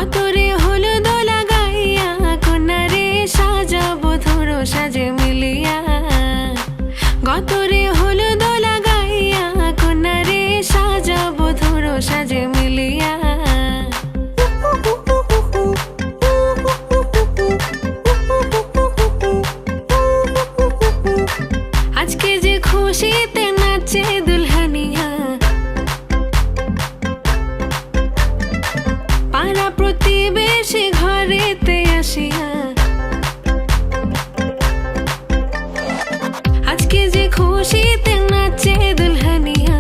গতরে হলুদ লাগাইয়া কন্যারে সাজাবো ধরো সাজে মিলিয়া। গতরে হলুদ লাগাইয়া কন্যারে সাজাবো ধরো সাজে মিলিয়া। আজকে যে খুশিতে নাচে দুলহানিয়া, পাড়া প্রতিবেশী ঘরেতে আসিয়া। আজকে যে খুশিতে নাচে দুলহানিয়া,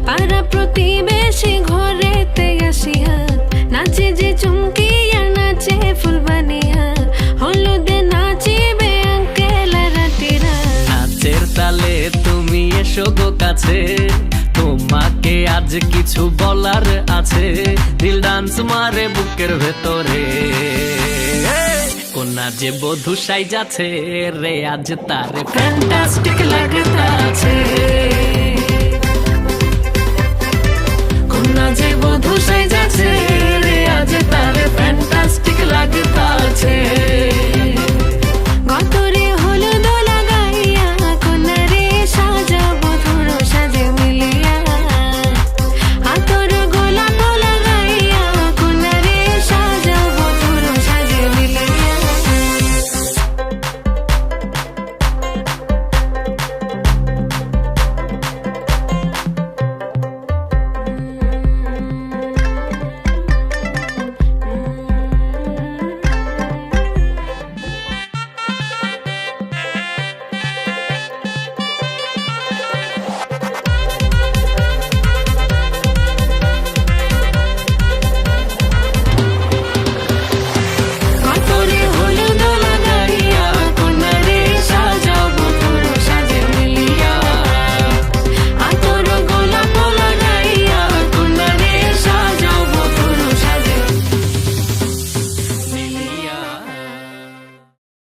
পাড়া প্রতিবেশী ঘরেতে আসিয়া। নাচে যে চুমকিয়া নাচে ফুলবানিয়া, হলুদে নাচিবে আঙ্কেল আর আন্টিরা। নাচের তালে তুমি এসো গো কাছে, তোমাকে আজ কিছু বলার আছে। দিল ডান্স মারে বুকের ভেতরে, কন্যা যে বধূ সাইজাছে রে আজ তারে ফ্যান্টাস্টিক লাগতাছে।